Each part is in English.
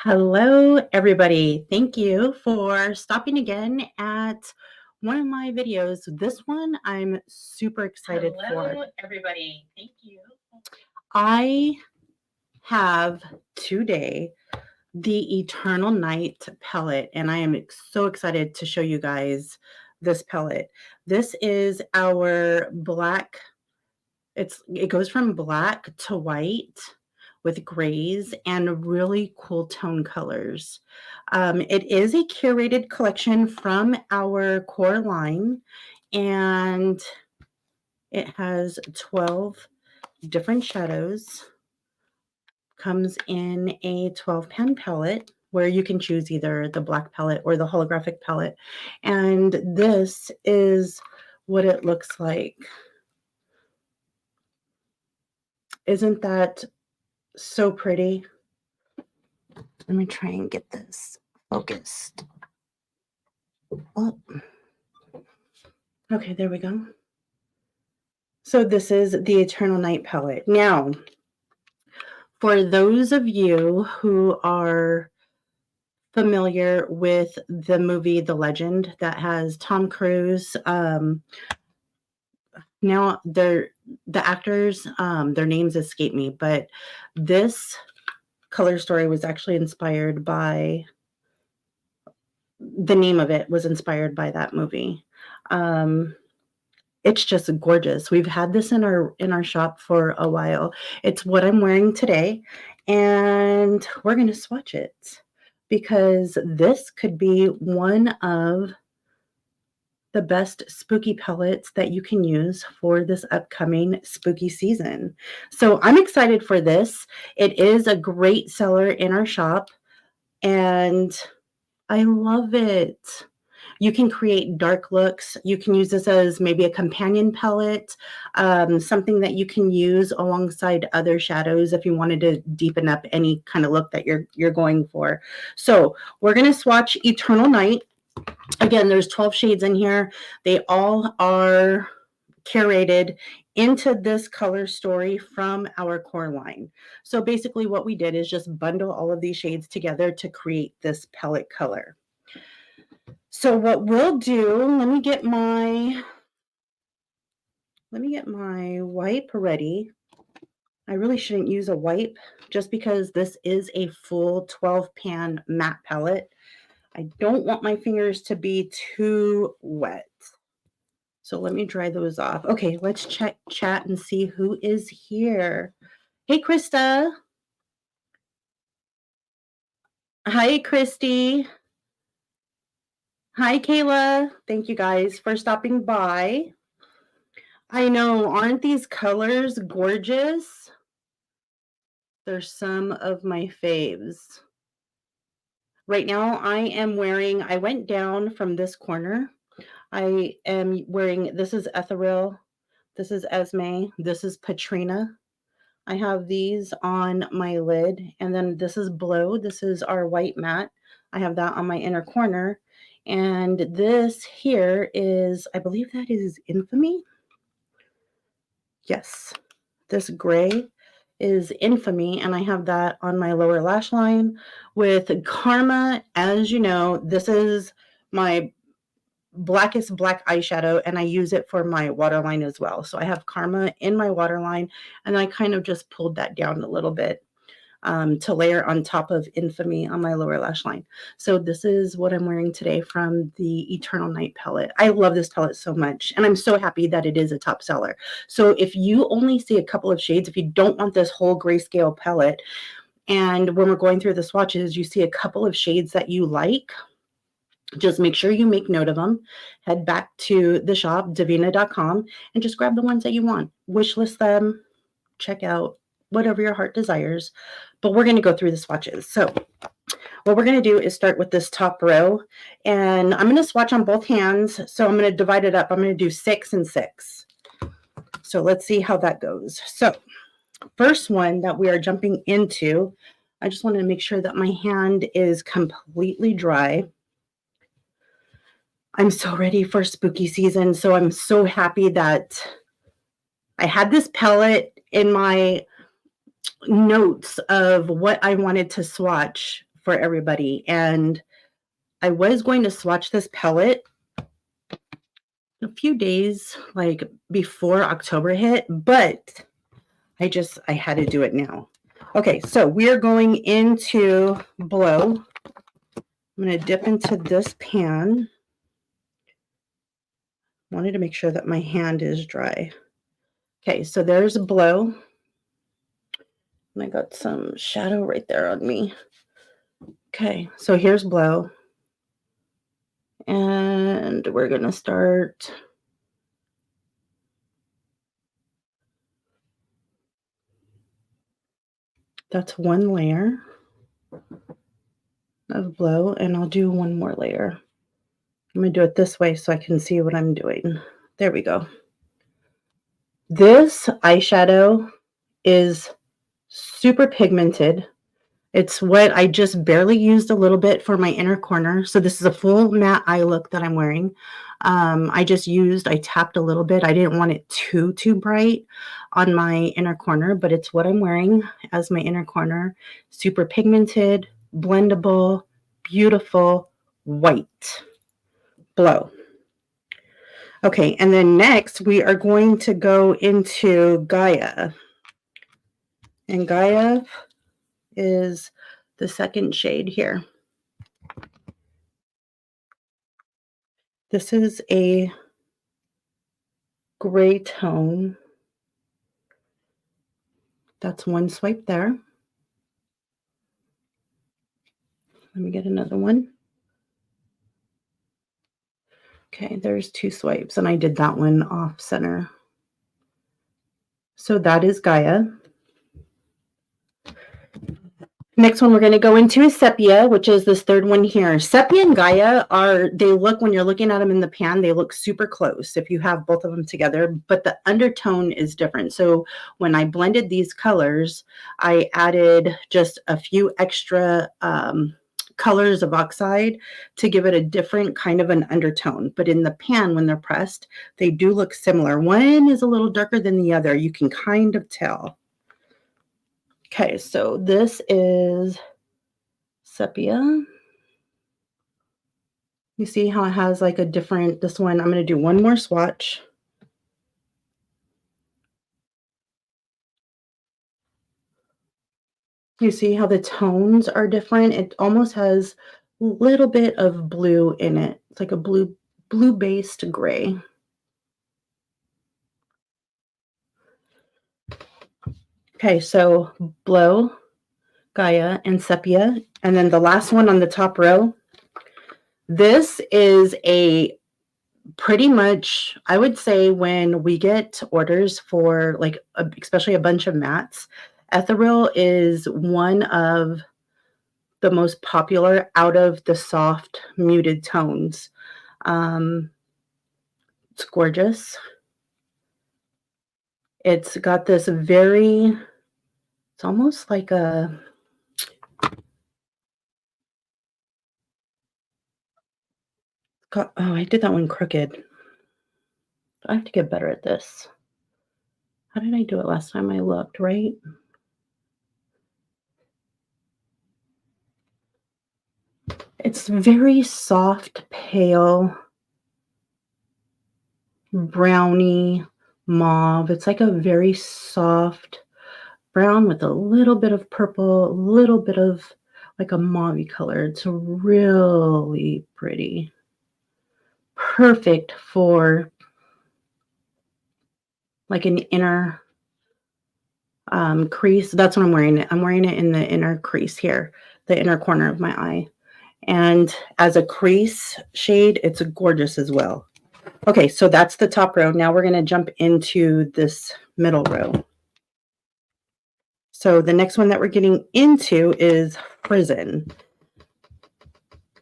Hello, everybody. Thank you for stopping again at one of my videos. This one I'm super excited for. Hello, everybody. Thank you. I have today the Eternal Night palette, and I am so excited to show you guys this palette. This is our black. It goes from black to white with grays and really cool tone colors. It is a curated collection from our core line, and it has 12 different shadows. Comes in a 12-pan palette where you can choose either the black palette or the holographic palette. And this is what it looks like. Isn't that so pretty? Let me try and get this focused. Oh. Okay, there we go. So this is the Eternal Night palette. Now, for those of you who are familiar with the movie The Legend that has Tom Cruise, now the actors, their names escape me, but this color story was actually inspired by, the name of it was inspired by that movie. It's just gorgeous. We've had this in our shop for a while. It's what I'm wearing today, and we're going to swatch it because this could be one of the best spooky palettes that you can use for this upcoming spooky season. So I'm excited for this. It is a great seller in our shop, and I love it. You can create dark looks. You can use this as maybe a companion palette, something that you can use alongside other shadows if you wanted to deepen up any kind of look that you're going for. So we're going to swatch Eternal Night. Again, there's 12 shades in here. They all are curated into this color story from our core line. So basically what we did is just bundle all of these shades together to create this palette color. So what we'll do, let me get my wipe ready. I really shouldn't use a wipe just because this is a full 12-pan matte palette. I don't want my fingers to be too wet. So let me dry those off. Okay, let's chat and see who is here. Hey, Krista. Hi, Christy. Hi, Kayla. Thank you guys for stopping by. I know, aren't these colors gorgeous? They're some of my faves. Right now, I went down from this corner. I am wearing, this is Ethereal, this is Esme, this is Patrina. I have these on my lid, and then this is Blow. This is our white matte. I have that on my inner corner. And this here is, I believe that is Infamy. Yes, this gray is Infamy, and I have that on my lower lash line with Karma. As you know, this is my blackest black eyeshadow, and I use it for my waterline as well. So I have Karma in my waterline, and I kind of just pulled that down a little bit to layer on top of Infamy on my lower lash line. So this is what I'm wearing today from the Eternal Night palette. I love this palette so much, and I'm so happy that it is a top seller. So if you only see a couple of shades, if you don't want this whole Grayscale palette, and when we're going through the swatches, you see a couple of shades that you like, just make sure you make note of them. Head back to the shop, Devinah.com, and just grab the ones that you want. Wishlist them, check out whatever your heart desires. But we're going to go through the swatches. So what we're going to do is start with this top row, and I'm going to swatch on both hands. So I'm going to divide it up. I'm going to do 6 and 6. So let's see how that goes. So first one that we are jumping into, I just wanted to make sure that my hand is completely dry. I'm so ready for spooky season. So I'm so happy that I had this palette in my notes of what I wanted to swatch for everybody. And I was going to swatch this palette a few days like before October hit, but I had to do it now. Okay, so we are going into Blow. I'm going to dip into this pan. Wanted to make sure that my hand is dry. Okay, so there's Blow. And I got some shadow right there on me. Okay, so here's Blow. And we're going to start. That's one layer of Blow, and I'll do one more layer. I'm going to do it this way so I can see what I'm doing. There we go. This eyeshadow is super pigmented. It's what I just barely used a little bit for my inner corner. So this is a full matte eye look that I'm wearing. I tapped a little bit. I didn't want it too bright on my inner corner, but it's what I'm wearing as my inner corner. Super pigmented, blendable, beautiful, white. Blow. Okay, and then next we are going to go into Gaia. And Gaia is the second shade here. This is a gray tone. That's one swipe there. Let me get another one. Okay, there's two swipes, and I did that one off center. So that is Gaia. Next one we're going to go into is Sepia, which is this third one here. Sepia and Gaia when you're looking at them in the pan, they look super close if you have both of them together, but the undertone is different. So when I blended these colors, I added just a few extra colors of oxide to give it a different kind of an undertone. But in the pan, when they're pressed, they do look similar. One is a little darker than the other. You can kind of tell. Okay, so this is Sepia. You see how it has like a different, this one, I'm going to do one more swatch. You see how the tones are different? It almost has a little bit of blue in it. It's like a blue-based gray. Okay, so Blow, Gaia, and Sepia. And then the last one on the top row. This is a pretty much, I would say when we get orders for like, especially a bunch of mattes, Ethereal is one of the most popular out of the soft muted tones. It's gorgeous. It's got this it's almost like a, oh, I did that one crooked. I have to get better at this. How did I do it last time I looked, right? It's very soft, pale, browny, mauve. It's like a very soft brown with a little bit of purple, a little bit of like a mauve color. It's really pretty. Perfect for like an inner crease. That's what I'm wearing it. I'm wearing it in the inner crease here, the inner corner of my eye. And as a crease shade, it's gorgeous as well. Okay, so that's the top row. Now we're going to jump into this middle row. So the next one that we're getting into is Frizzen.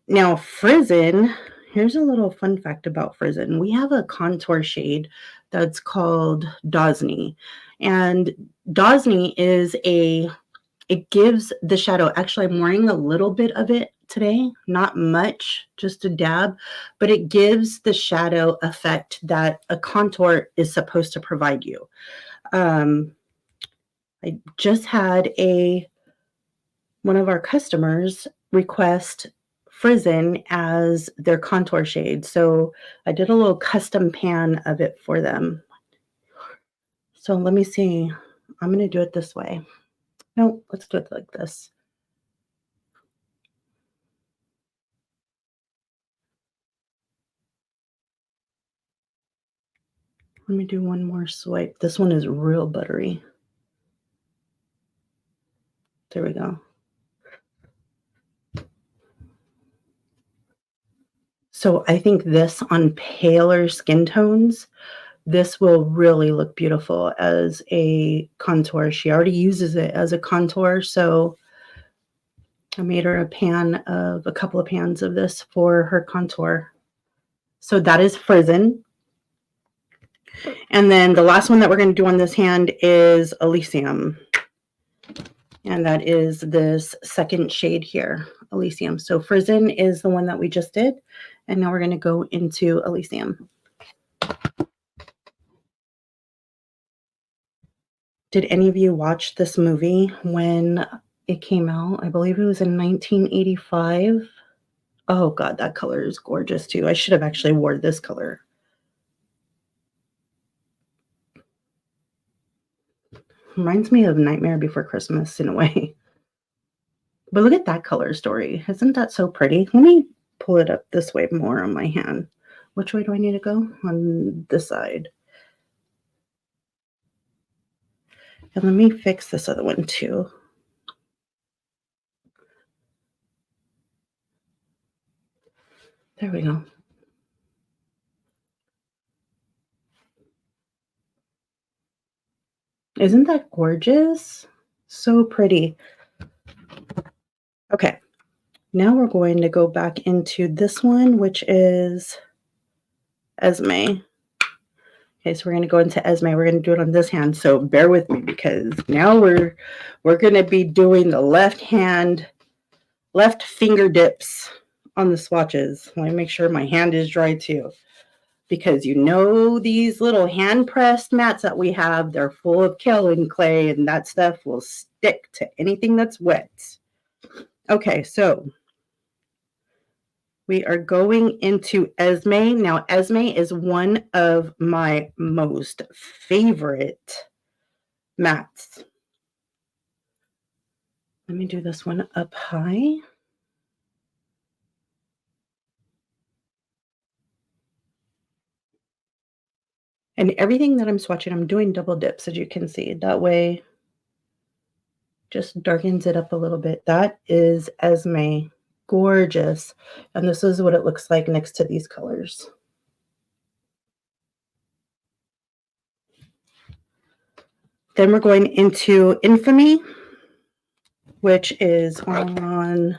Now Frizzen, here's a little fun fact about Frizzen. We have a contour shade that's called Dosney. And Dosney it gives the shadow, actually I'm wearing a little bit of it today, not much, just a dab, but it gives the shadow effect that a contour is supposed to provide you. I just had one of our customers request Frizzen as their contour shade. So I did a little custom pan of it for them. So let me see. I'm going to do it this way. No, let's do it like this. Let me do one more swipe. This one is real buttery. There we go. So I think this on paler skin tones, this will really look beautiful as a contour. She already uses it as a contour, so I made her a couple of pans of this for her contour. So that is Frizzen. And then the last one that we're going to do on this hand is Elysium. And that is this second shade here, Elysium. So Frizzen is the one that we just did. And now we're going to go into Elysium. Did any of you watch this movie when it came out? I believe it was in 1985. Oh God, that color is gorgeous too. I should have actually wore this color. Reminds me of Nightmare Before Christmas in a way. But look at that color story. Isn't that so pretty? Let me pull it up this way more on my hand. Which way do I need to go? On this side. And let me fix this other one too. There we go. Isn't that gorgeous? So pretty. Okay. Now we're going to go back into this one, which is Esme. Okay, so we're going to go into Esme. We're going to do it on this hand. So bear with me because now we're going to be doing the left finger dips on the swatches. Let me make sure my hand is dry too. Because you know these little hand pressed mats that we have, they're full of kaolin clay and that stuff will stick to anything that's wet. Okay, so we are going into Esme. Now, Esme is one of my most favorite mats. Let me do this one up high. And everything that I'm swatching, I'm doing double dips, as you can see. That way, just darkens it up a little bit. That is Esme. Gorgeous. And this is what it looks like next to these colors. Then we're going into Infamy, which is on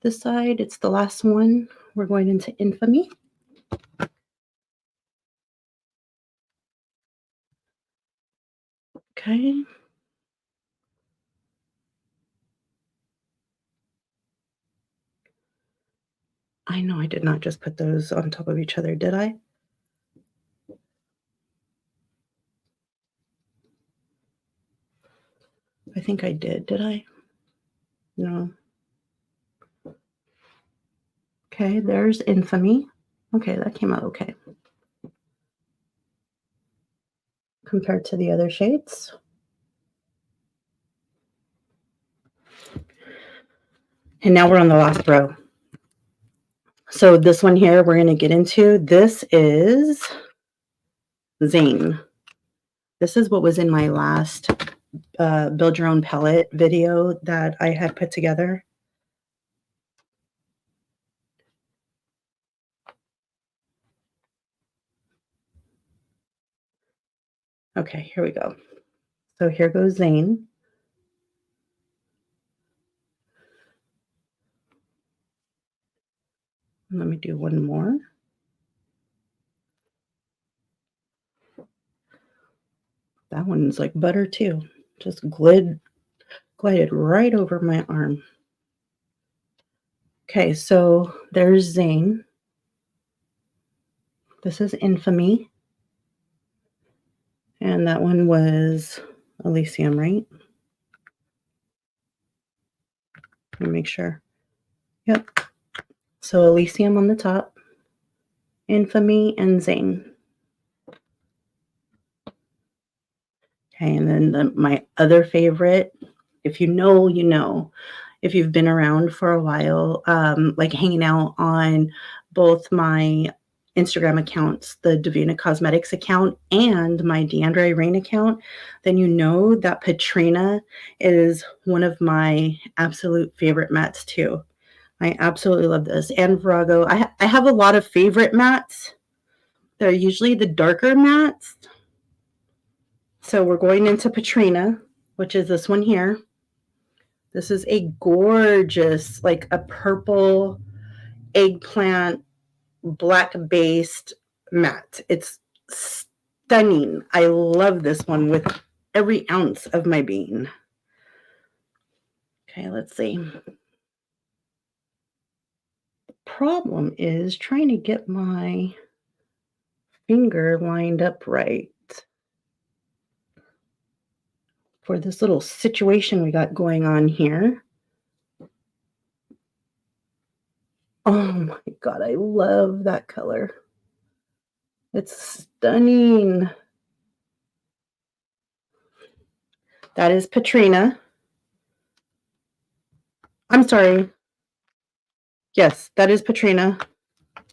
this side. It's the last one. We're going into Infamy. Okay. I know I did not just put those on top of each other, did I? I think I did I? No. Okay, there's Infamy. Okay, that came out okay. Compared to the other shades. And now we're on the last row. So this one here we're going to get into. This is Zane. This is what was in my last build your own palette video that I had put together. Okay, here we go. So here goes Zane. Let me do one more. That one's like butter too. Just glided right over my arm. Okay, so there's Zane. This is Infamy. And that one was Elysium, right? Let me make sure. Yep. So Elysium on the top, Infamy, and Zane. Okay, and then my other favorite, if you know, you know, if you've been around for a while, like hanging out on both my Instagram accounts, the Devinah Cosmetics account and my Deandra Rain account, then you know that Patrina is one of my absolute favorite mattes too. I absolutely love this. And Virago. I have a lot of favorite mattes. They're usually the darker mattes. So we're going into Patrina, which is this one here. This is a gorgeous, like a purple eggplant, black-based matte. It's stunning. I love this one with every ounce of my being. Okay, let's see. The problem is trying to get my finger lined up right for this little situation we got going on here. Oh my God, I love that color. It's stunning. That is Patrina. I'm sorry. Yes, that is Patrina.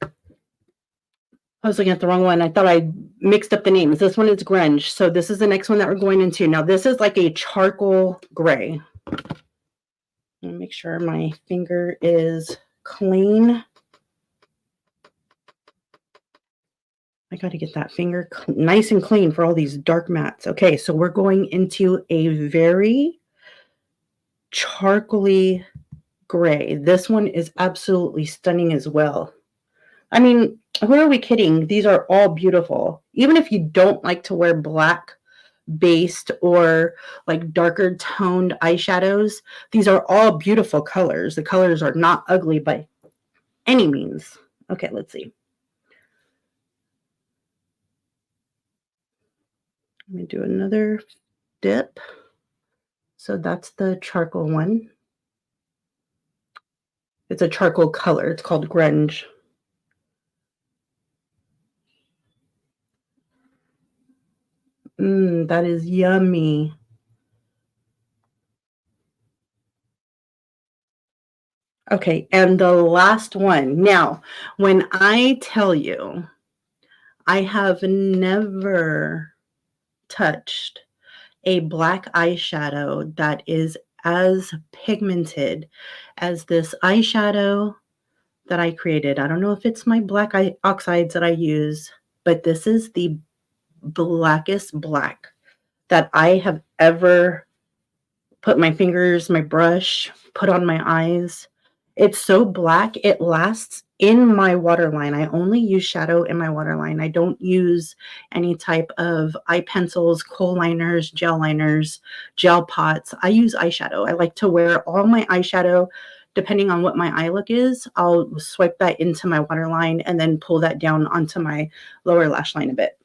I was looking at the wrong one. I thought I mixed up the names. This one is Grunge. So this is the next one that we're going into. Now this is like a charcoal gray. Let me make sure my finger is clean. I got to get that finger nice and clean for all these dark mattes. Okay, so we're going into a very charcoaly gray. This one is absolutely stunning as well. I mean, who are we kidding? These are all beautiful. Even if you don't like to wear black based or like darker toned eyeshadows, these are all beautiful colors. The colors are not ugly by any means. Okay, let's see. Let me do another dip. So that's the charcoal one. It's a charcoal color. It's called Grunge. That is yummy. Okay, and the last one. Now, when I tell you, I have never touched a black eyeshadow that is as pigmented as this eyeshadow that I created. I don't know if it's my black oxides that I use, but this is the blackest black that I have ever put my fingers, my brush, put on my eyes. It's so black, it lasts in my waterline. I only use shadow in my waterline. I don't use any type of eye pencils, kohl liners, gel pots. I use eyeshadow. I like to wear all my eyeshadow. Depending on what my eye look is, I'll swipe that into my waterline and then pull that down onto my lower lash line a bit.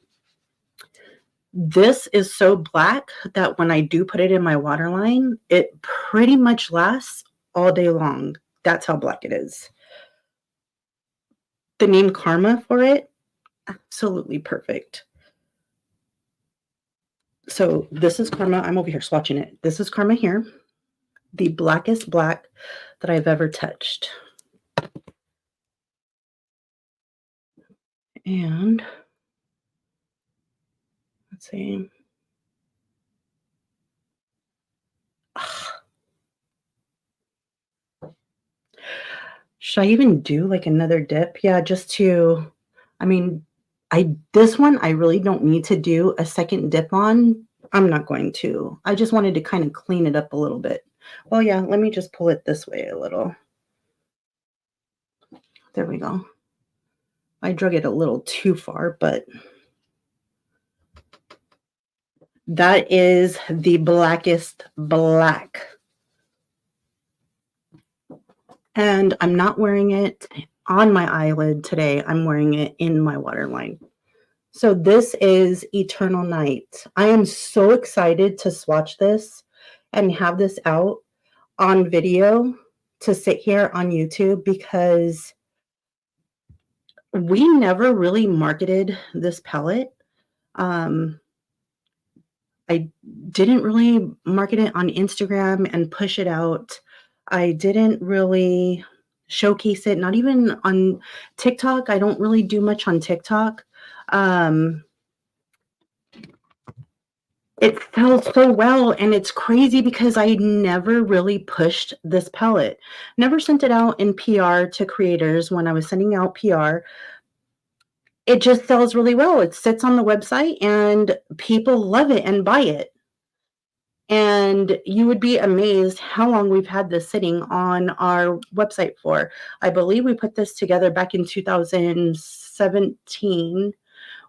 This is so black that when I do put it in my waterline, it pretty much lasts all day long. That's how black it is. The name Karma for it, absolutely perfect. So this is Karma. I'm over here swatching it. This is Karma here, the blackest black that I've ever touched. And let's see. Should I even do like another dip? Yeah, just to, I mean, this one I really don't need to do a second dip on. I'm not going to. I just wanted to kind of clean it up a little bit. Well, yeah, let me just pull it this way a little. There we go. I drug it a little too far, but that is the blackest black. And I'm not wearing it on my eyelid today. I'm wearing it in my waterline. So this is Eternal Night. I am so excited to swatch this and have this out on video to sit here on YouTube because we never really marketed this palette. I didn't really market it on Instagram and push it out. I didn't really showcase it, not even on TikTok. I don't really do much on TikTok. It sells so well, and it's crazy because I never really pushed this palette. Never sent it out in PR to creators when I was sending out PR. It just sells really well. It sits on the website and people love it and buy it. And you would be amazed how long we've had this sitting on our website for. I believe we put this together back in 2017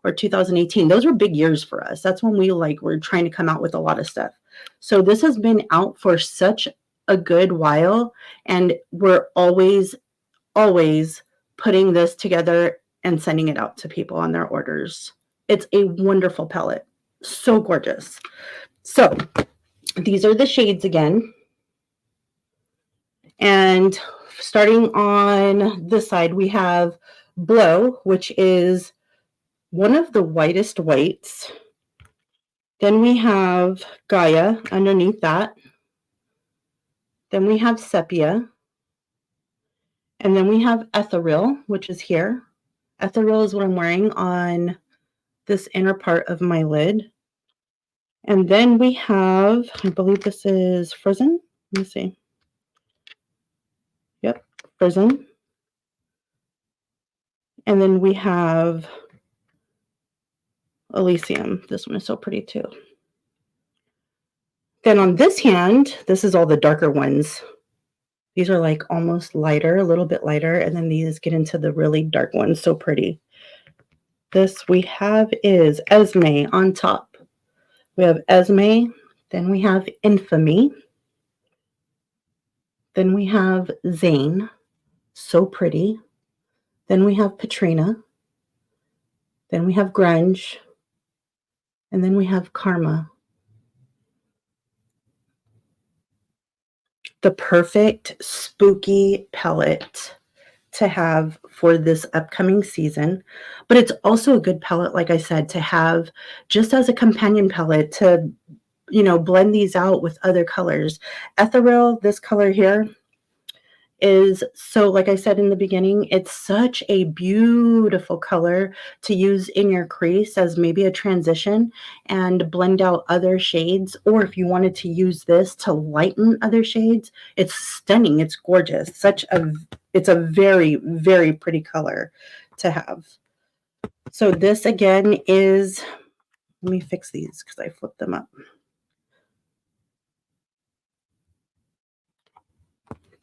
or 2018. Those were big years for us. That's when we were trying to come out with a lot of stuff. So this has been out for such a good while, and we're always putting this together and sending it out to people on their orders. It's a wonderful palette. So gorgeous. So these are the shades again. And starting on this side, we have Blow, which is one of the whitest whites. Then we have Gaia underneath that. Then we have Sepia. And then we have Ethereal, which is here. Ethereal is what I'm wearing on this inner part of my lid. And then we have, I believe this is Frozen. Let me see. Yep, Frozen. And then we have Elysium. This one is so pretty too. Then on this hand, this is all the darker ones. These are almost lighter, a little bit lighter. And then these get into the really dark ones. So pretty. This we have is Esme on top. We have Esme. Then we have Infamy. Then we have Zane. So pretty. Then we have Patrina. Then we have Grunge. And then we have Karma. The perfect spooky palette to have for this upcoming season. But it's also a good palette, like I said, to have just as a companion palette to, blend these out with other colors. Ethereal, this color here, is so, like I said in the beginning, it's such a beautiful color to use in your crease as maybe a transition and blend out other shades. Or if you wanted to use this to lighten other shades, it's stunning. It's gorgeous. It's a very, very pretty color to have. So this again is, let me fix these because I flipped them up.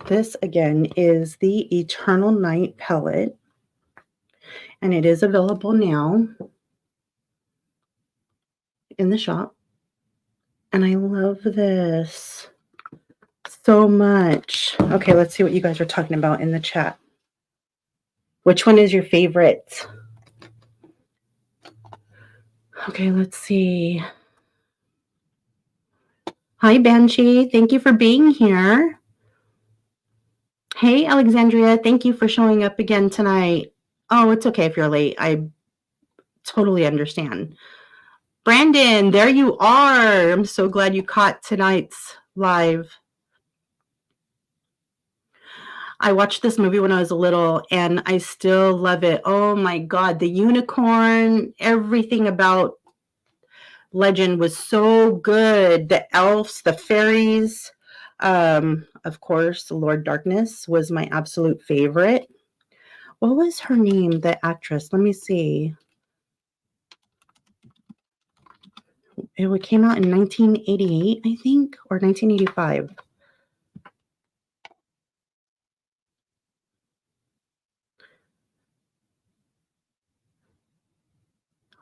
This again is the Eternal Night palette, and it is available now in the shop. And I love this so much. Okay, let's see what you guys are talking about in the chat. Which one is your favorite? Okay, let's see. Hi, Banshee. Thank you for being here. Hey, Alexandria. Thank you for showing up again tonight. Oh, it's okay if you're late. I totally understand. Brandon, there you are. I'm so glad you caught tonight's live. I watched this movie when I was little, and I still love it. Oh my God, the unicorn, everything about Legend was so good. The elves, the fairies, of course, Lord Darkness was my absolute favorite. What was her name, the actress? Let me see. It came out in 1988, I think, or 1985.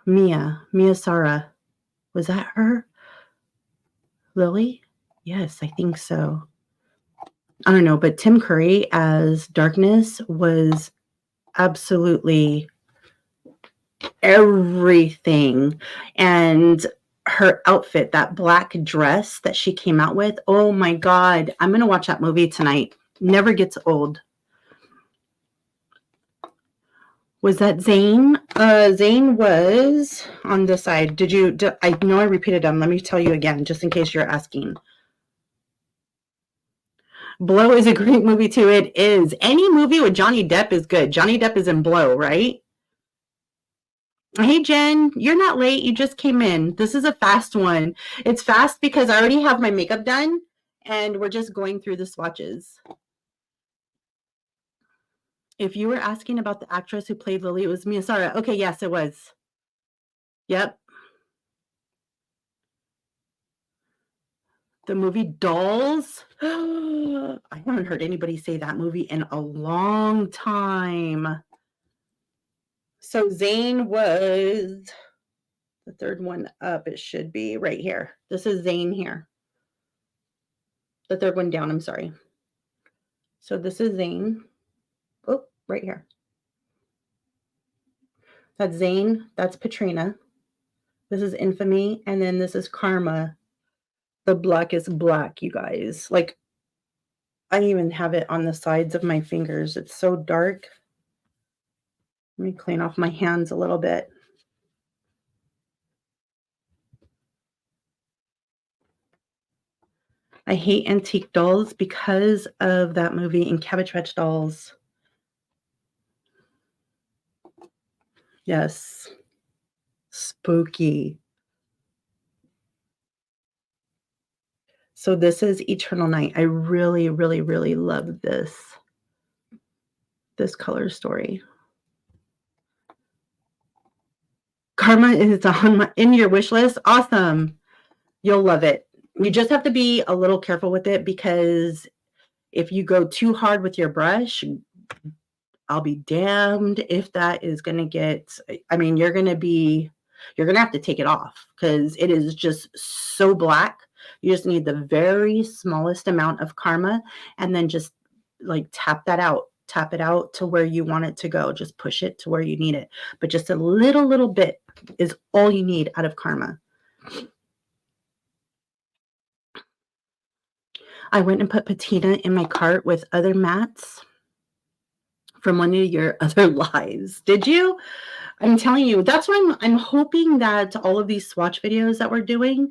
Mia Sara. Was that her? Lily? Yes, I think so. I don't know, but Tim Curry as Darkness was absolutely everything. And her outfit, that black dress that she came out with, oh my God, I'm going to watch that movie tonight. Never gets old. Was that Zane? Zane was on this side. I know I repeated them. Let me tell you again, just in case you're asking. Blow is a great movie too. It is. Any movie with Johnny Depp is good. Johnny Depp is in Blow, right? Hey, Jen, you're not late. You just came in. This is a fast one. It's fast because I already have my makeup done and we're just going through the swatches. If you were asking about the actress who played Lily, it was Mia Sara. Okay, yes, it was. Yep. The movie Dolls. I haven't heard anybody say that movie in a long time. So Zane was the third one up. It should be right here. This is Zane here. The third one down, I'm sorry. So this is Zane. Oh, right here. That's Zane. That's Patrina. This is Infamy. And then this is Karma. The black is black, you guys. Like, I even have it on the sides of my fingers. It's so dark. Let me clean off my hands a little bit. I hate antique dolls because of that movie in Cabbage Patch Dolls. Yes. Spooky. So this is Eternal Night. I really, really, really love this color story. Karma is in your wish list. Awesome. You'll love it. You just have to be a little careful with it because if you go too hard with your brush, I'll be damned if that is going to get, I mean, you're going to have to take it off because it is just so black. You just need the very smallest amount of Karma and then just like tap it out to where you want it to go. Just push it to where you need it. But just a little bit is all you need out of Karma. I went and put Patina in my cart with other mattes from one of your other lives. Did you? I'm telling you, that's why I'm hoping that all of these swatch videos that we're doing,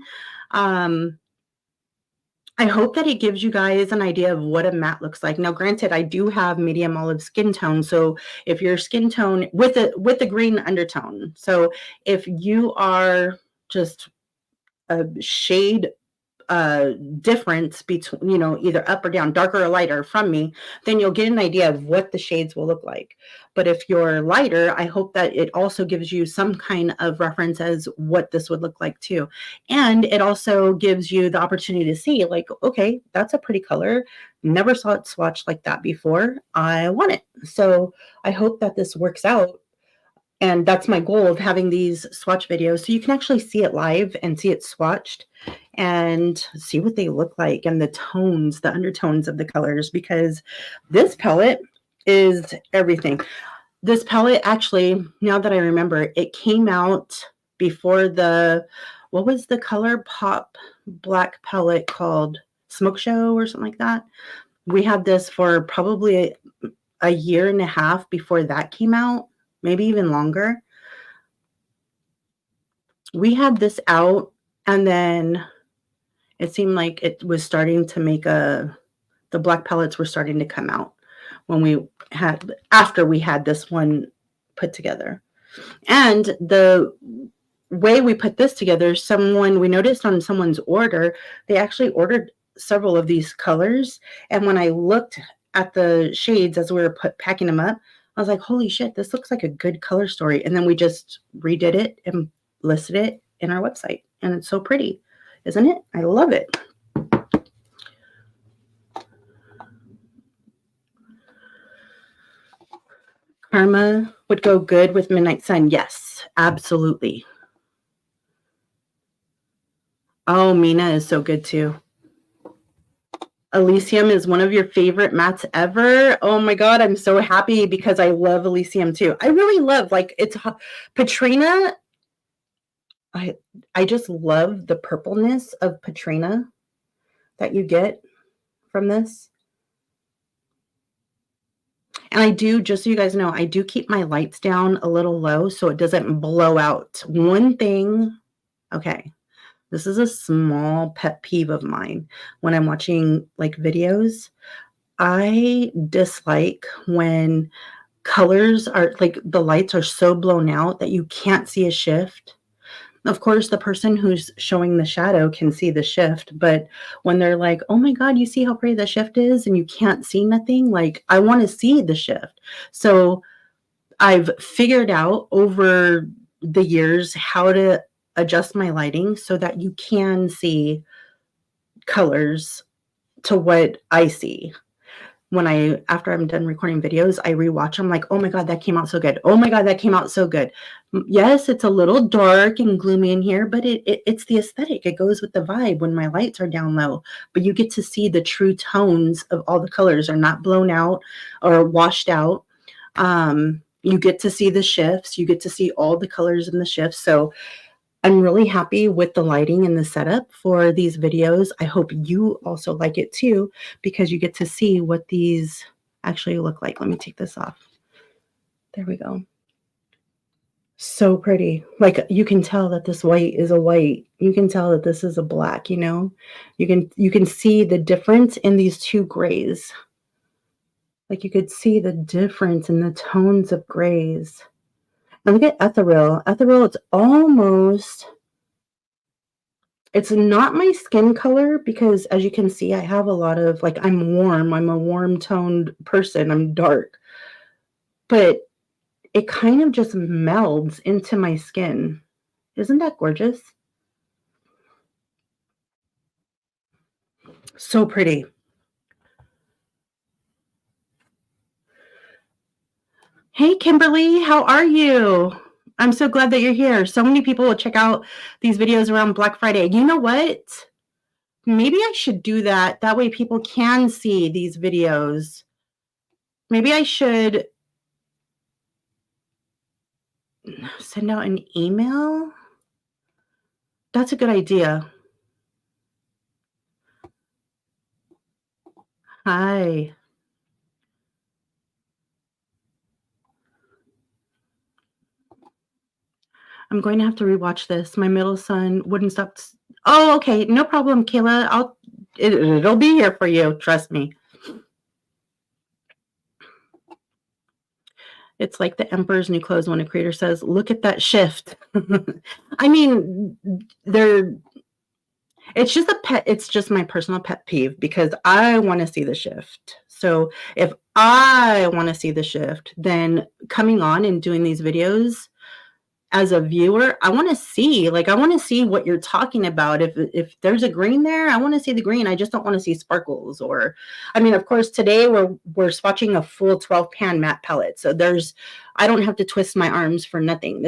I hope that it gives you guys an idea of what a matte looks like. Now, granted, I do have medium olive skin tone. So if your skin tone with the green undertone, so if you are just a shade difference between, you know, either up or down, darker or lighter from me, then you'll get an idea of what the shades will look like. But if you're lighter, I hope that it also gives you some kind of reference as what this would look like too. And it also gives you the opportunity to see like, okay, that's a pretty color. Never saw it swatched like that before. I want it. So I hope that this works out. And that's my goal of having these swatch videos. So you can actually see it live and see it swatched and see what they look like and the tones, the undertones of the colors, because this palette is everything. This palette actually, now that I remember, it came out before what was the Color Pop black palette called? Smoke Show or something like that. We had this for probably a year and a half before that came out. Maybe even longer. We had this out and then it seemed like it was starting to make the black palettes were starting to come out after we had this one put together. And the way we put this together, we noticed on someone's order, they actually ordered several of these colors. And when I looked at the shades as we were packing them up, I was like, holy shit, this looks like a good color story. And then we just redid it and listed it in our website. And it's so pretty, isn't it? I love it. Karma would go good with Midnight Sun. Yes, absolutely. Oh, Mina is so good too. Elysium is one of your favorite mattes ever. Oh my God, I'm so happy because I love Elysium too. I really love, like, it's Patrina. I just love the purpleness of Patrina that you get from this. And I do, just so you guys know, I do keep my lights down a little low so it doesn't blow out. One thing, okay, this is a small pet peeve of mine when I'm watching like videos. I dislike when colors are like the lights are so blown out that you can't see a shift. Of course, the person who's showing the shadow can see the shift, but when they're like, "Oh my god, you see how pretty the shift is?" and you can't see nothing, like, I wanna see the shift. So, I've figured out over the years how to adjust my lighting so that you can see colors to what I see. When I after I'm done recording videos, I rewatch them like, "Oh my god, that came out so good. Oh my god, that came out so good." Yes, it's a little dark and gloomy in here, but it's the aesthetic. It goes with the vibe when my lights are down low, but you get to see the true tones of all the colors are not blown out or washed out. You get to see the shifts, you get to see all the colors in the shifts, so I'm really happy with the lighting and the setup for these videos. I hope you also like it too, because you get to see what these actually look like. Let me take this off. There we go. So pretty. Like you can tell that this white is a white. You can tell that this is a black, you know? You can see the difference in these two grays. Like you could see the difference in the tones of grays. And look at ethereal. Ethereal, it's not my skin color because as you can see, I have a lot of like I'm warm. I'm a warm toned person. I'm dark. But it kind of just melds into my skin. Isn't that gorgeous? So pretty. Hey, Kimberly, how are you? I'm so glad that you're here. So many people will check out these videos around Black Friday. You know what? Maybe I should do that. That way people can see these videos. Maybe I should send out an email. That's a good idea. Hi. I'm going to have to rewatch this. My middle son wouldn't stop. Oh, okay. No problem, Kayla. It'll be here for you. Trust me. It's like the Emperor's New Clothes when a creator says, "Look at that shift." I mean, they're it's just my personal pet peeve because I want to see the shift. So if I want to see the shift, then coming on and doing these videos as a viewer, I want to see, like, I want to see what you're talking about. If there's a green there, I want to see the green. I just don't want to see sparkles. Or, I mean, of course, today we're swatching a full 12 pan matte palette. So I don't have to twist my arms for nothing.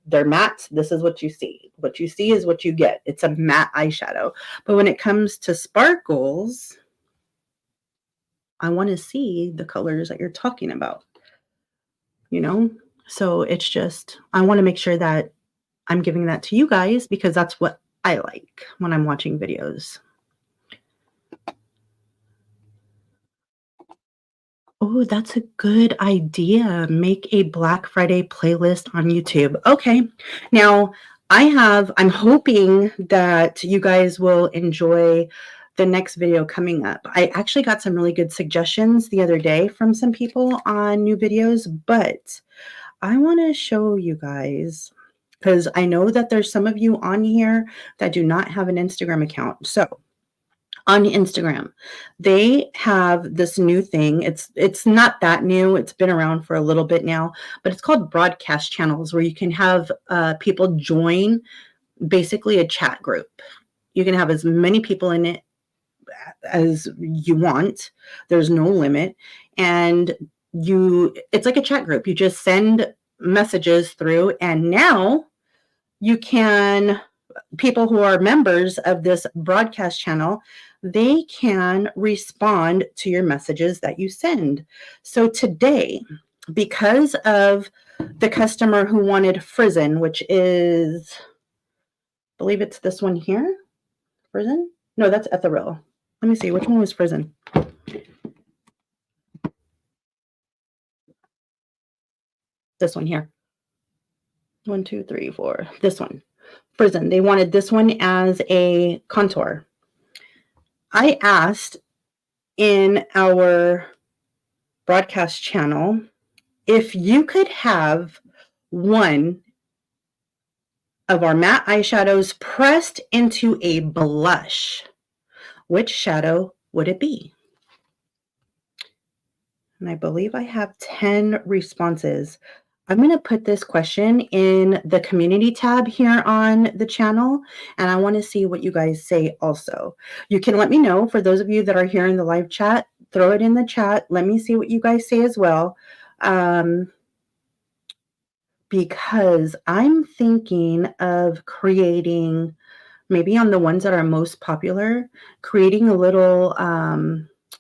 They're matte. This is what you see. What you see is what you get. It's a matte eyeshadow. But when it comes to sparkles, I want to see the colors that you're talking about, you know? So it's just, I want to make sure that I'm giving that to you guys because that's what I like when I'm watching videos. Oh, that's a good idea. Make a Black Friday playlist on YouTube. Okay. Now, I'm hoping that you guys will enjoy the next video coming up. I actually got some really good suggestions the other day from some people on new videos, but I want to show you guys because I know that there's some of you on here that do not have an Instagram account. So on Instagram, they have this new thing. It's not that new. It's been around for a little bit now, but it's called broadcast channels where you can have people join basically a chat group. You can have as many people in it as you want. There's no limit. And it's like a chat group. You just send messages through and now you can people who are members of this broadcast channel, they can respond to your messages that you send. So today, because of the customer who wanted Frizzen, which is, I believe it's this one here, Frizzen? No, that's Ethereal. Let me see, which one was Frizzen? This one here. 1, 2, 3, 4. This one. Prison. They wanted this one as a contour. I asked in our broadcast channel if you could have one of our matte eyeshadows pressed into a blush, which shadow would it be? And I believe I have 10 responses. I'm going to put this question in the community tab here on the channel, and I want to see what you guys say also. You can let me know, for those of you that are here in the live chat, throw it in the chat. Let me see what you guys say as well. Because I'm thinking of creating, maybe on the ones that are most popular, creating a little,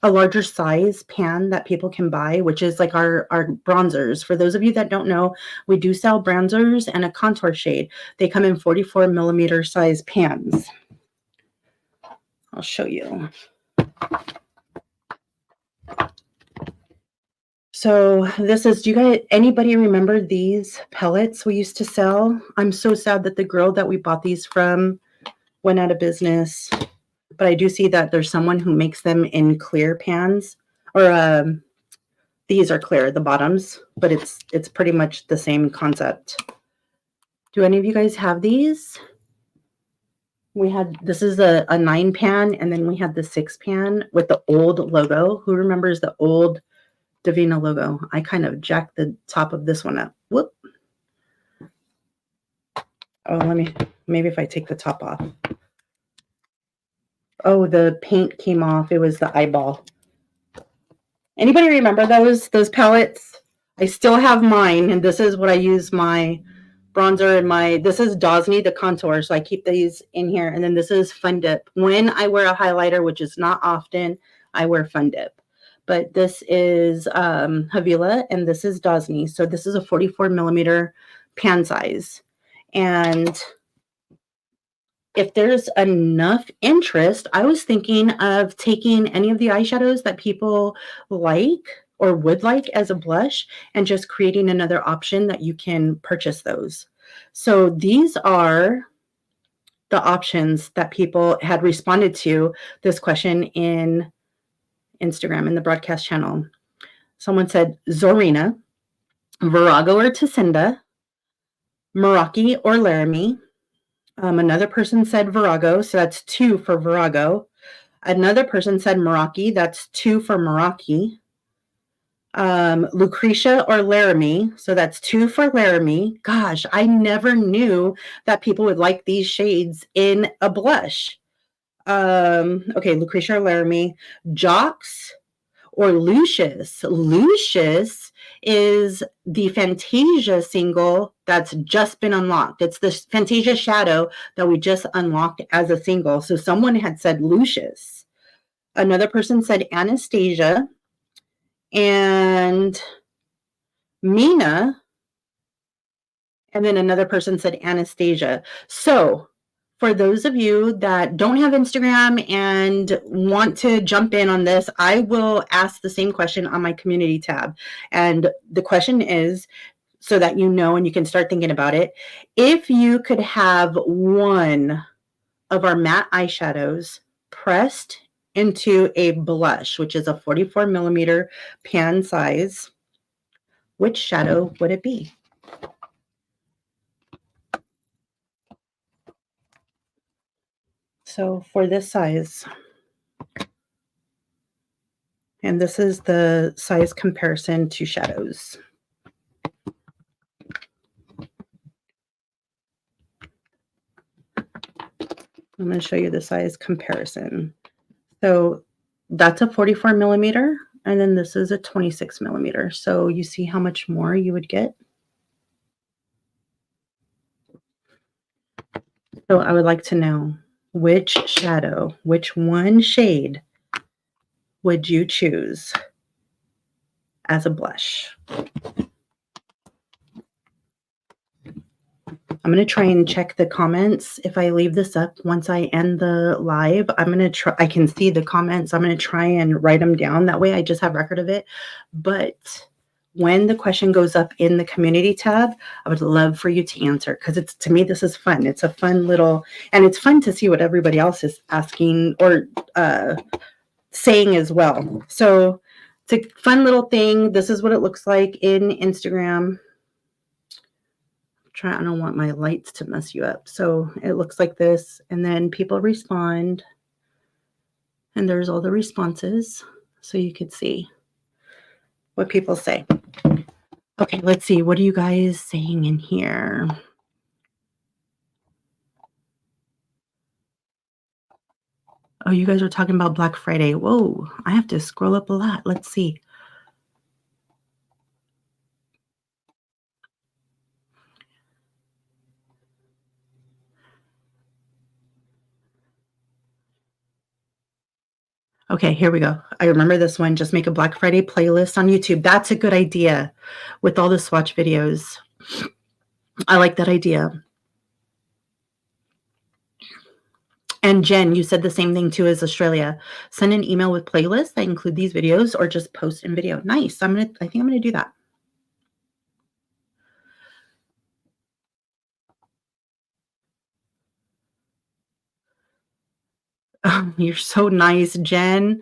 a larger size pan that people can buy, which is like our bronzers. For those of you that don't know, we do sell bronzers and a contour shade. They come in 44 millimeter size pans. I'll show you. So this is, do you guys, anybody remember these pellets we used to sell? I'm so sad that the girl that we bought these from went out of business. But I do see that there's someone who makes them in clear pans, or these are clear, the bottoms, but it's pretty much the same concept. Do any of you guys have these? We had, this is a 9 pan, and then we had the 6 pan with the old logo. Who remembers the old Devinah logo? I kind of jacked the top of this one up. Whoop. Oh, maybe if I take the top off. Oh, the paint came off. It was the eyeball. Anybody remember those palettes? I still have mine, and this is what I use my bronzer and this is Dosney, the contour, so I keep these in here. And then this is Fun Dip. When I wear a highlighter, which is not often, I wear Fun Dip. But this is Havila, and this is Dosney. So this is a 44 millimeter pan size. And if there's enough interest, I was thinking of taking any of the eyeshadows that people like or would like as a blush and just creating another option that you can purchase those. So these are the options that people had responded to this question in Instagram, in the broadcast channel. Someone said Zorina, Virago or Tacinda, Meraki or Laramie. Another person said Virago, so that's 2 for Virago. Another person said Meraki, that's 2 for Meraki. Lucretia or Laramie, so that's 2 for Laramie. Gosh, I never knew that people would like these shades in a blush. Okay, Lucretia or Laramie. Jocks or Lucius. Lucius is the Fantasia single that's just been unlocked. It's the Fantasia shadow that we just unlocked as a single. So someone had said Lucius. Another person said Anastasia. And Mina. And then another person said Anastasia. So for those of you that don't have Instagram and want to jump in on this, I will ask the same question on my community tab. And the question is, so that you know and you can start thinking about it, if you could have one of our matte eyeshadows pressed into a blush, which is a 44 millimeter pan size, which shadow would it be? So for this size, and this is the size comparison to shadows. I'm going to show you the size comparison. So that's a 44 millimeter, and then this is a 26 millimeter. So you see how much more you would get? So I would like to know, which shadow, which one shade would you choose as a blush? I'm going to try and check the comments. If I leave this up once I end the live, I'm going to try, I can see the comments. I'm going to try and write them down. That way I just have record of it. But when the question goes up in the community tab, I would love for you to answer, because it's, to me, this is fun. It's a fun little, and it's fun to see what everybody else is asking or saying as well. So it's a fun little thing. This is what it looks like in Instagram. I don't want my lights to mess you up. So it looks like this, and then people respond, and there's all the responses, so you could see what people say. Okay, let's see. What are you guys saying in here? Oh, you guys are talking about Black Friday. Whoa, I have to scroll up a lot. Let's see. Okay, here we go. I remember this one. Just make a Black Friday playlist on YouTube. That's a good idea with all the swatch videos. I like that idea. And Jen, you said the same thing too as Australia. Send an email with playlists that include these videos, or just post in video. Nice. I think I'm gonna do that. Oh, you're so nice, Jen.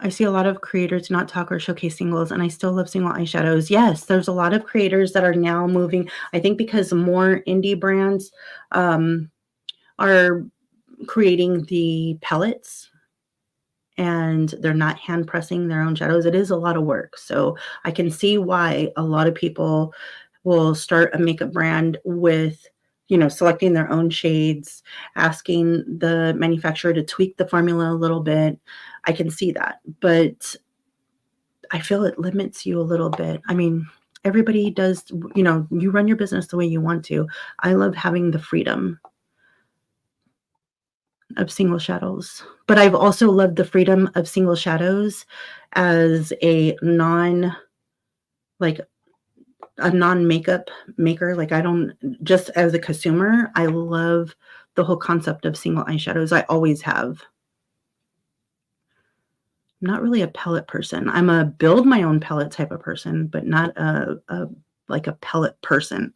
I see a lot of creators not talk or showcase singles, and I still love single eyeshadows. Yes, there's a lot of creators that are now moving. I think because more indie brands are creating the palettes, and they're not hand pressing their own shadows. It is a lot of work. So I can see why a lot of people will start a makeup brand with, selecting their own shades, asking the manufacturer to tweak the formula a little bit. I can see that, but I feel it limits you a little bit. I mean, everybody does, you run your business the way you want to. I love having the freedom of single shadows, but I've also loved the freedom of single shadows as a non-makeup maker. Like, I don't, just as a consumer, I love the whole concept of single eyeshadows. I always have. I'm not really a palette person. I'm a build my own palette type of person, but not like a palette person.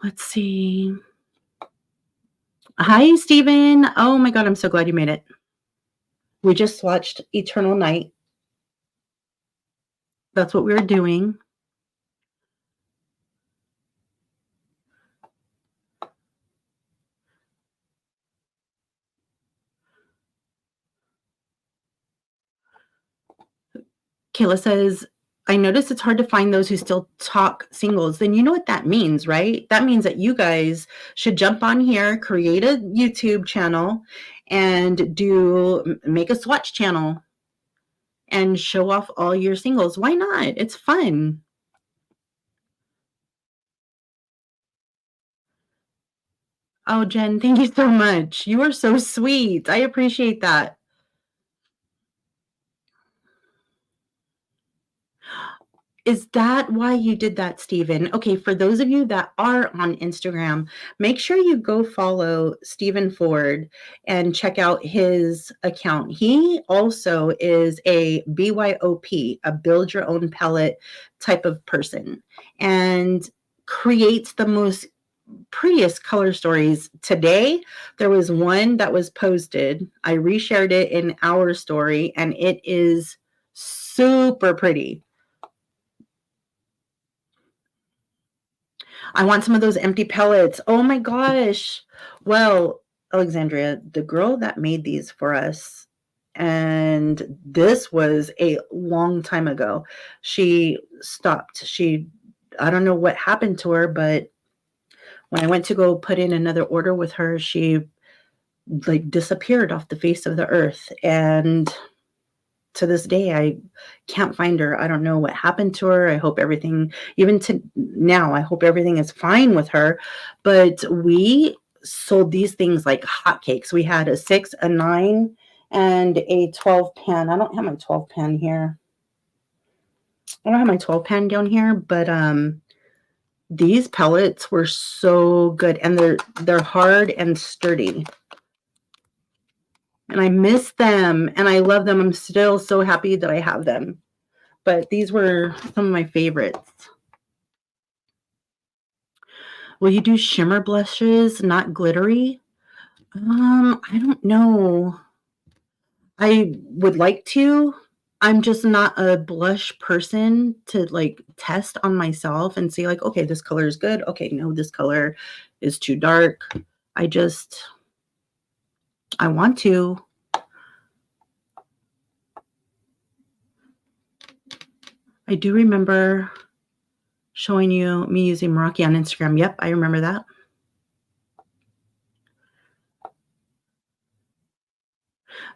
Let's see. Hi, Steven. Oh my God, I'm so glad you made it. We just watched Eternal Night. That's what we were doing. Kayla says, I notice it's hard to find those who still talk singles. Then you know what that means, right? That means that you guys should jump on here, create a YouTube channel, and make a swatch channel and show off all your singles. Why not? It's fun. Oh, Jen, thank you so much. You are so sweet. I appreciate that. Is that why you did that, Stephen? Okay, for those of you that are on Instagram, make sure you go follow Stephen Ford and check out his account. He also is a BYOP, a build your own palette type of person, and creates the most prettiest color stories. Today, there was one that was posted. I reshared it in our story, and it is super pretty. I want some of those empty pellets. Oh my gosh. Well, Alexandria, the girl that made these for us, and this was a long time ago, she stopped. I don't know what happened to her, but when I went to go put in another order with her, she disappeared off the face of the earth. And to this day, I can't find her. I don't know what happened to her. I hope everything, even to now, I hope everything is fine with her. But we sold these things like hotcakes. We had a 6, a 9, and a 12 pan. I don't have my 12 pan here. I don't have my 12 pan down here, but these pellets were so good, and they're hard and sturdy. And I miss them, and I love them. I'm still so happy that I have them. but these were some of my favorites. Will you do shimmer blushes, not glittery? I don't know. I would like to. I'm just not a blush person to like test on myself and see like, okay, this color is good. Okay, no, this color is too dark. I want to. I do remember showing you me using Meraki on Instagram. Yep, I remember that.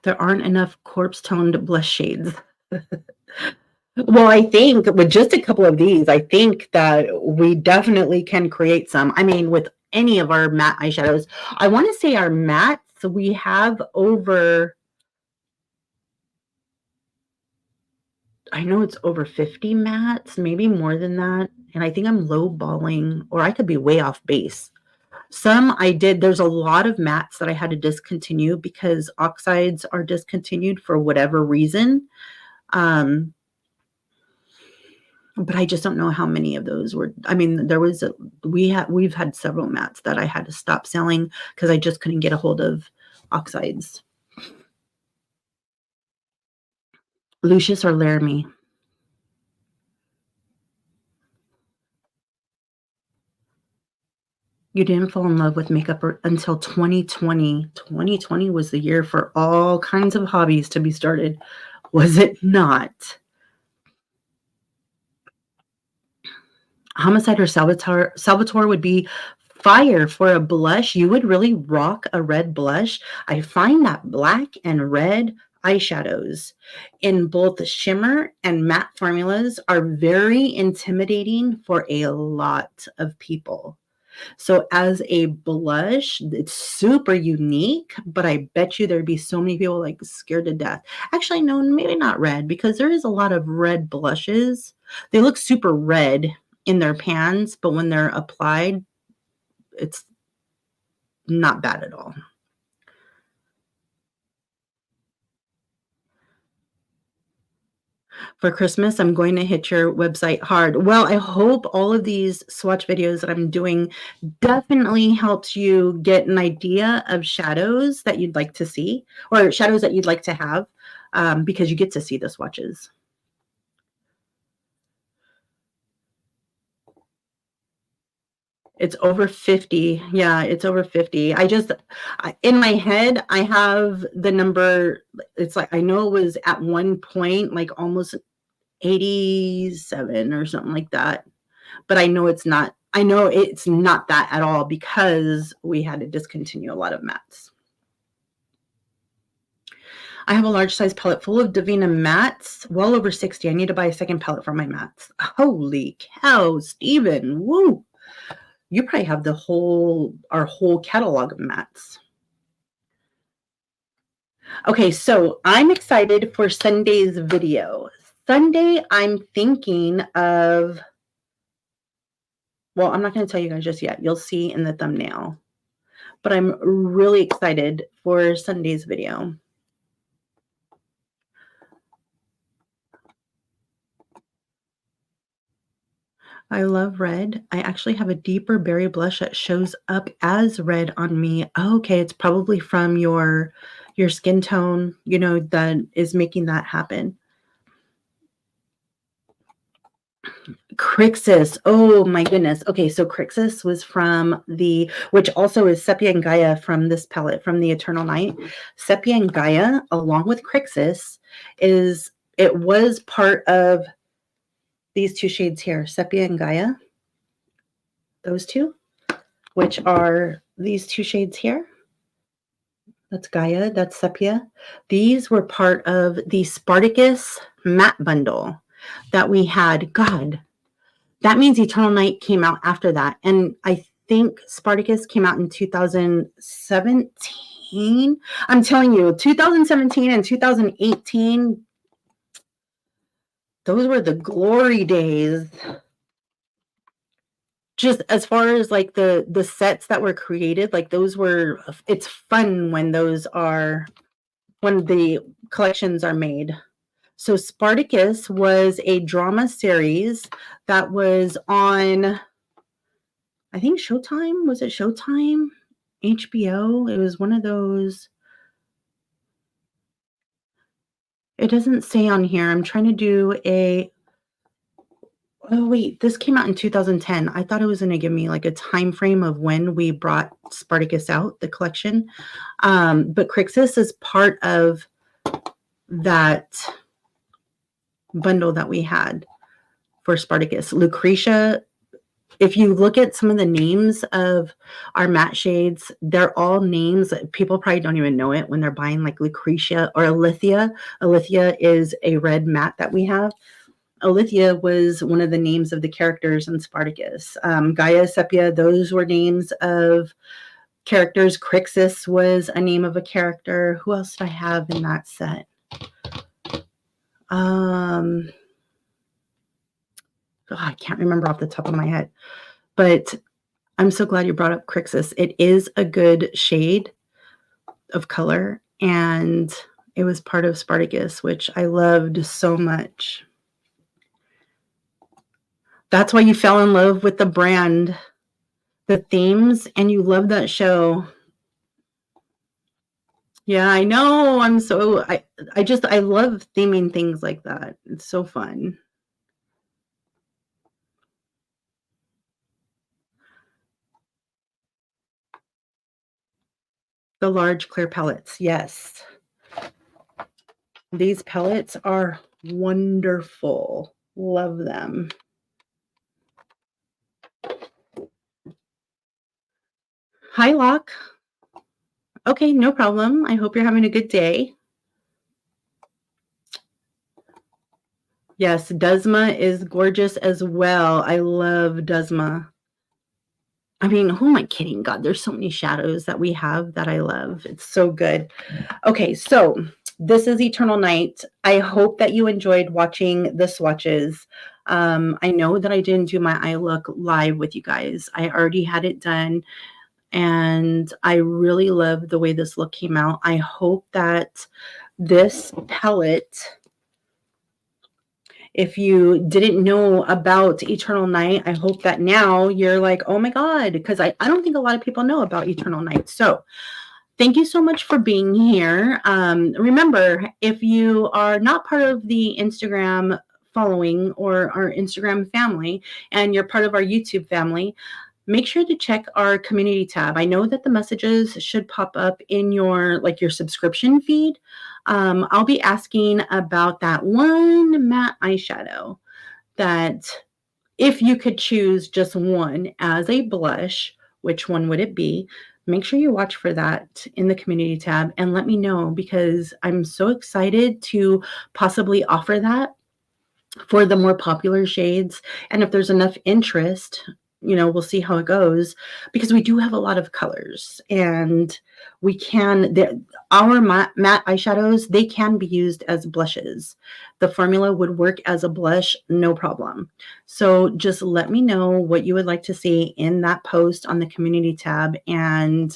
There aren't enough corpse toned blush shades. Well, I think with just a couple of these, I think that we definitely can create some. I mean, with any of our matte eyeshadows, I want to say our mattes, we have over, I know it's over 50 mattes, maybe more than that. And I think I'm lowballing, or I could be way off base. Some I did, there's a lot of mattes that I had to discontinue because oxides are discontinued for whatever reason. But I just don't know how many of those were. I mean, we've had several mattes that I had to stop selling because I just couldn't get a hold of oxides. Lucius or Laramie? You didn't fall in love with makeup until 2020. 2020 was the year for all kinds of hobbies to be started, was it not? Homicide or Salvatore would be fire for a blush. You would really rock a red blush. I find that black and red eyeshadows in both shimmer and matte formulas are very intimidating for a lot of people. So as a blush, it's super unique, but I bet you there'd be so many people like scared to death. Actually, no, maybe not red, because there is a lot of red blushes. They look super red in their pans, but when they're applied, it's not bad at all. For Christmas, I'm going to hit your website hard. Well, I hope all of these swatch videos that I'm doing definitely helps you get an idea of shadows that you'd like to see or shadows that you'd like to have because you get to see the swatches. It's over 50. Yeah, it's over 50. In my head, I have the number. It's like, I know it was at one point, like almost 87 or something like that. But I know it's not that at all because we had to discontinue a lot of mattes. I have a large size palette full of Devinah mattes, well over 60. I need to buy a second palette for my mattes. Holy cow, Steven. Woo. You probably have our whole catalog of mattes. Okay, so I'm excited for Sunday's video. Sunday, I'm thinking of, well, I'm not going to tell you guys just yet. You'll see in the thumbnail. But I'm really excited for Sunday's video. I love red. I actually have a deeper berry blush that shows up as red on me. Oh, okay, it's probably from your skin tone, that is making that happen. Crixus. Oh my goodness. Okay, so Crixus was from which also is Sepia and Gaia from this palette, from the Eternal Night. Sepia and Gaia, along with Crixus, it was part of these two shades here, Sepia and Gaia. Those two, which are these two shades here. That's Gaia, that's Sepia. These were part of the Spartacus matte bundle that we had. God, that means Eternal Night came out after that. And I think Spartacus came out in 2017. I'm telling you, 2017 and 2018, those were the glory days. Just as far as like the sets that were created, like it's fun when the collections are made. So Spartacus was a drama series that was on, I think Showtime. Was it Showtime? HBO? It was one of those. It doesn't say on here. I'm trying to do a. Oh wait, this came out in 2010. I thought it was going to give me like a time frame of when we brought Spartacus out, the collection. But Crixus is part of that bundle that we had for Spartacus. Lucretia, if you look at some of the names of our matte shades, they're all names that people probably don't even know it when they're buying, like Lucretia or Alithia. Alithia is a red matte that we have. Alithia was one of the names of the characters in Spartacus. Gaia, Sepia, those were names of characters. Crixus was a name of a character. Who else did I have in that set? God, I can't remember off the top of my head. But I'm so glad you brought up Crixus. It is a good shade of color, and it was part of Spartacus, which I loved so much. That's why you fell in love with the brand, the themes, and you love that show. Yeah, I know. I love theming things like that. It's so fun. The large clear palettes, yes. These palettes are wonderful. Love them. Hi, Locke. Okay, no problem. I hope you're having a good day. Yes, Dusma is gorgeous as well. I love Dusma. I mean, who am I kidding? God, there's so many shadows that we have that I love. It's so good. Okay, so this is Eternal Night. I hope that you enjoyed watching the swatches. I know that I didn't do my eye look live with you guys. I already had it done, and I really love the way this look came out. I hope that this palette, if you didn't know about Eternal Night, I hope that now you're like, oh my God, because I don't think a lot of people know about Eternal Night. So thank you so much for being here. Remember, if you are not part of the Instagram following or our Instagram family, and you're part of our YouTube family, make sure to check our community tab. I know that the messages should pop up in your subscription feed. I'll be asking about that one matte eyeshadow that if you could choose just one as a blush, which one would it be? Make sure you watch for that in the community tab and let me know, because I'm so excited to possibly offer that for the more popular shades. And if there's enough interest, we'll see how it goes, because we do have a lot of colors, and our matte eyeshadows, they can be used as blushes. The formula would work as a blush, no problem. So just let me know what you would like to see in that post on the community tab, and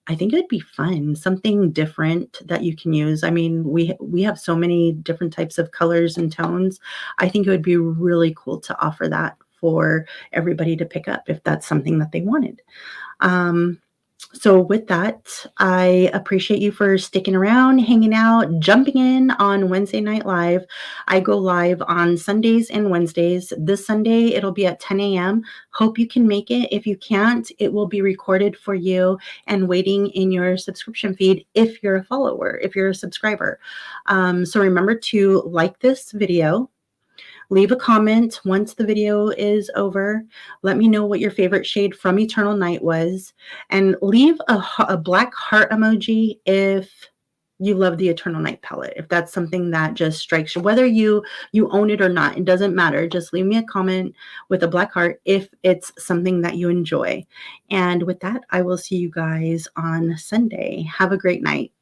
I think it'd be fun, something different that you can use. I mean, we have so many different types of colors and tones. I think it would be really cool to offer that for everybody to pick up if that's something that they wanted. So with that, I appreciate you for sticking around, hanging out, jumping in on Wednesday Night Live. I go live on Sundays and Wednesdays. This Sunday, it'll be at 10 a.m. Hope you can make it. If you can't, it will be recorded for you and waiting in your subscription feed if you're a follower, if you're a subscriber. So remember to like this video. Leave a comment once the video is over. Let me know what your favorite shade from Eternal Night was. And leave a black heart emoji if you love the Eternal Night palette. If that's something that just strikes you, whether you own it or not, it doesn't matter. Just leave me a comment with a black heart if it's something that you enjoy. And with that, I will see you guys on Sunday. Have a great night.